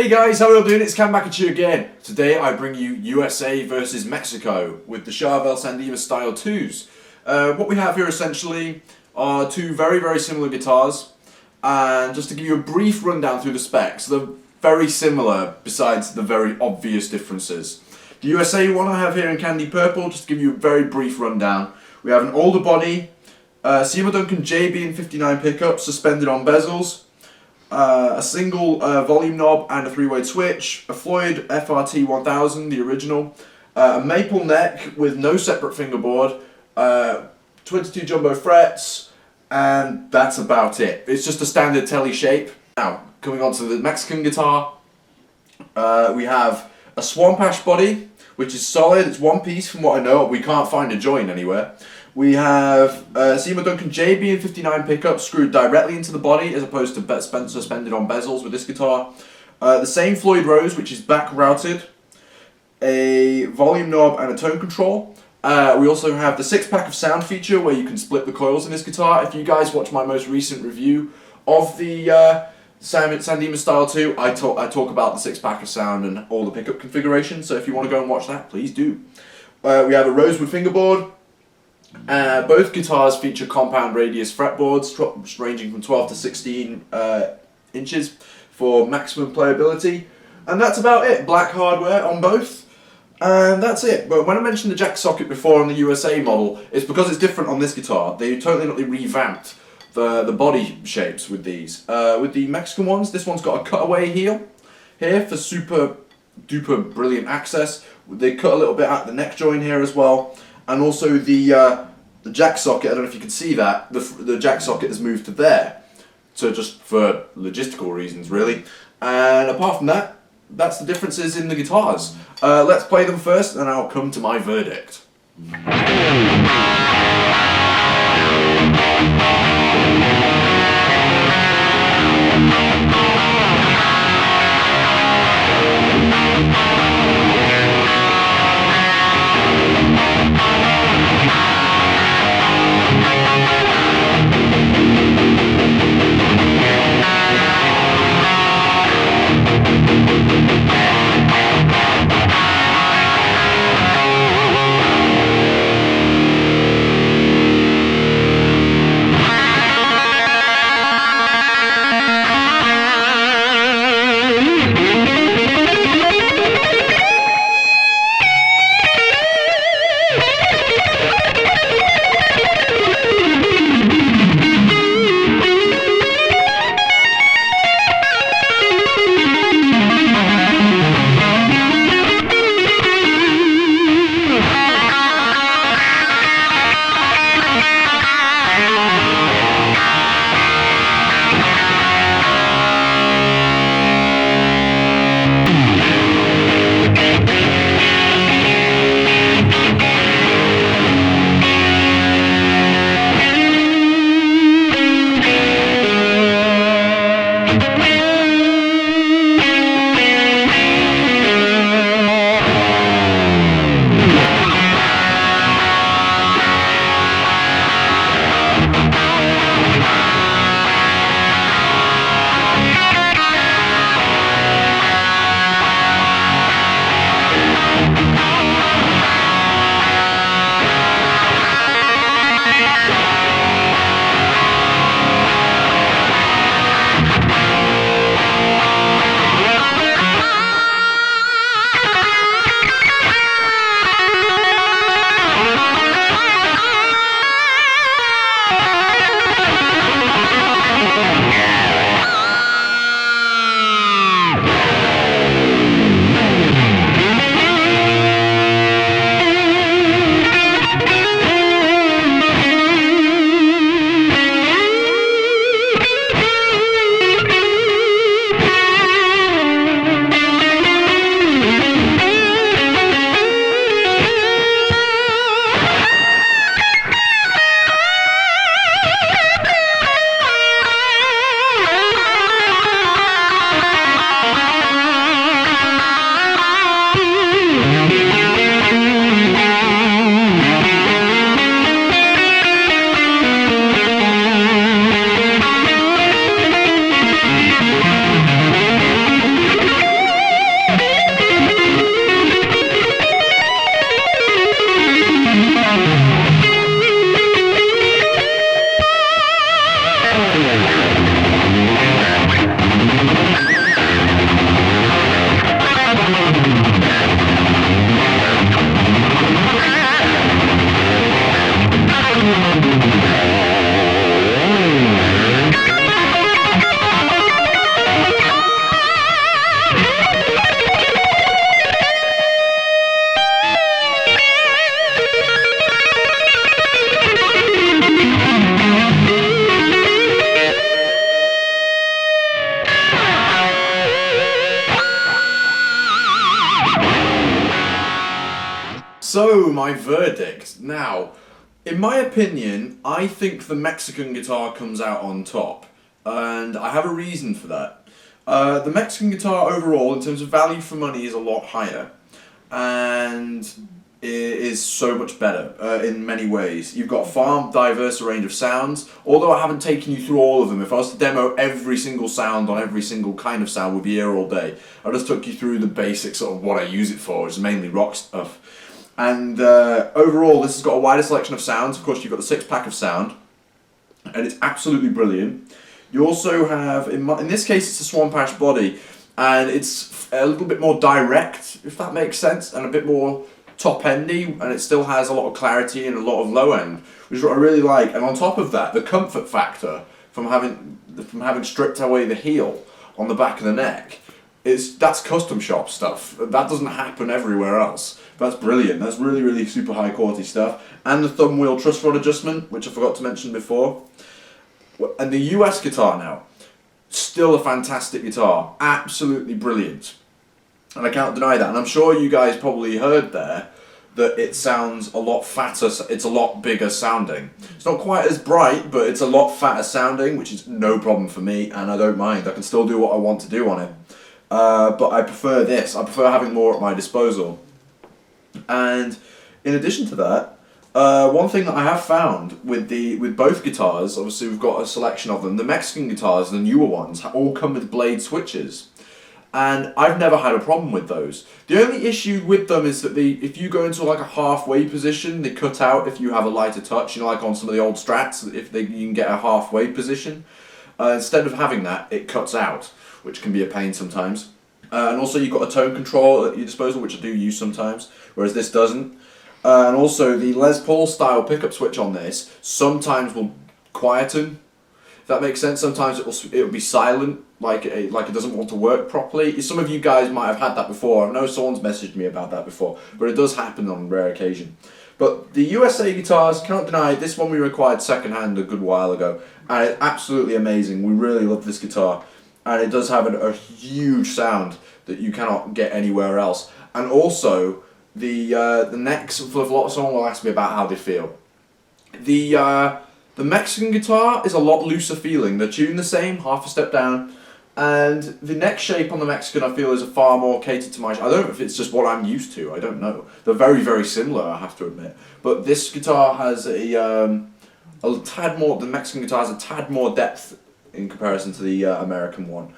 Hey guys, how are you all doing? It's Cam back at you again. Today I bring you USA versus Mexico with the Charvel Dimas style 2s. What we have here essentially are two very similar guitars, and just to give you a brief rundown through the specs, they're very similar besides the very obvious differences. The USA one I have here in candy purple, just to give you a very brief rundown. We have an older body, Yamaha JB and 59 pickups suspended on bezels, a single volume knob and a 3-way switch, a Floyd THR10X, the original, a maple neck with no separate fingerboard, 22 jumbo frets, and that's about it. It's just a standard telly shape. Now, coming on to the Mexican guitar, we have a Swamp Ash body, which is solid. It's one piece from what I know. We can't find a join anywhere. We have Yamaha JB and 59 pickups screwed directly into the body as opposed to suspended on bezels with this guitar. The same Floyd Rose, which is back routed, a volume knob and a tone control. We also have the 6-pack of sound feature where you can split the coils in this guitar. If you guys watch my most recent review of the Dimas Style 2, I talk about the 6-pack of sound and all the pickup configurations, so if you want to go and watch that, please do. We have a rosewood fingerboard. Both guitars feature compound radius fretboards ranging from 12 to 16 inches for maximum playability, and that's about it. Black hardware on both, and that's it. But when I mentioned the jack socket before on the USA model, it's because it's different on this guitar. They totally revamped the body shapes with these. With the Mexican ones, this one's got a cutaway heel here for super duper brilliant access. They cut a little bit at the neck joint here as well. And also the jack socket, I don't know if you can see that, the jack socket has moved to there. So just for logistical reasons really. And apart from that, that's the differences in the guitars. Let's play them first and I'll come to my verdict. So, my verdict. Now, in my opinion, I think the Mexican guitar comes out on top. And I have a reason for that. The Mexican guitar overall, in terms of value for money, is a lot higher. And it is so much better in many ways. You've got a far diverse range of sounds. Although I haven't taken you through all of them. If I was to demo every single sound on every single kind of sound, we'd be here all day. I just took you through the basics of what I use it for, which is mainly rock stuff. And overall, this has got a wider selection of sounds. Of course, you've got the 6-pack of sound, and it's absolutely brilliant. You also have, in this case, it's a Swan Patch body, and it's a little bit more direct, if that makes sense, and a bit more top-endy, and it still has a lot of clarity and a lot of low-end, which is what I really like. And on top of that, the comfort factor from having stripped away the heel on the back of the neck, that's custom shop stuff. That doesn't happen everywhere else. That's brilliant. That's really, really super high quality stuff. And the thumb wheel truss rod adjustment, which I forgot to mention before. And the US guitar now, still a fantastic guitar. Absolutely brilliant. And I can't deny that. And I'm sure you guys probably heard there that it sounds a lot fatter, it's a lot bigger sounding. It's not quite as bright, but it's a lot fatter sounding, which is no problem for me, and I don't mind. I can still do what I want to do on it. But I prefer this. I prefer having more at my disposal. And in addition to that, one thing that I have found with both guitars, obviously we've got a selection of them. The Mexican guitars, the newer ones, all come with blade switches, and I've never had a problem with those. The only issue with them is that if you go into like a halfway position, they cut out if you have a lighter touch. You know, like on some of the old Strats, you can get a halfway position. Instead of having that, it cuts out, which can be a pain sometimes. And also you've got a tone control at your disposal, which I do use sometimes, whereas this doesn't. And also the Les Paul style pickup switch on this sometimes will quieten, if that makes sense. Sometimes it'll be silent, like it doesn't want to work properly. Some of you guys might have had that before. I know someone's messaged me about that before, but it does happen on rare occasion. But the USA guitars, cannot deny, this one we required secondhand a good while ago, and it's absolutely amazing. We really love this guitar. And it does have a huge sound that you cannot get anywhere else. And also, the necks, someone will ask me about how they feel. The Mexican guitar is a lot looser feeling. They're tuned the same, half a step down. And the neck shape on the Mexican, I feel, is a far more catered to my... I don't know if it's just what I'm used to, I don't know. They're very, very similar, I have to admit. But this guitar has a tad more... The Mexican guitar has a tad more depth in comparison to the American one.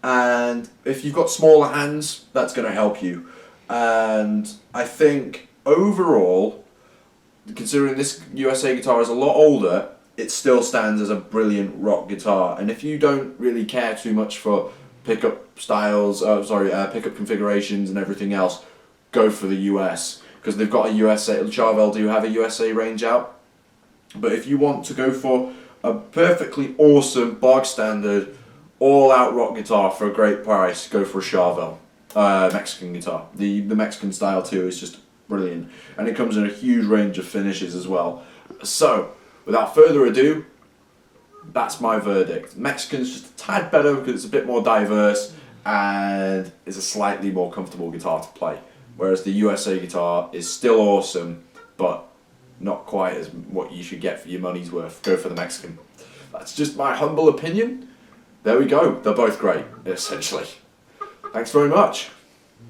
And if you've got smaller hands, that's going to help you. And I think overall, considering this USA guitar is a lot older, it still stands as a brilliant rock guitar. And if you don't really care too much for pickup styles, pickup configurations and everything else, go for the US, because they've got a USA. Charvel do have a USA range out. But if you want to go for a perfectly awesome, bog standard, all-out rock guitar for a great price, go for a Charvel Mexican guitar. The Mexican style too is just brilliant, and it comes in a huge range of finishes as well. So, without further ado, that's my verdict. Mexican's just a tad better because it's a bit more diverse and it's a slightly more comfortable guitar to play. Whereas the USA guitar is still awesome, but not quite as what you should get for your money's worth. Go for the Mexican. That's just my humble opinion. There we go. They're both great, essentially. Thanks very much.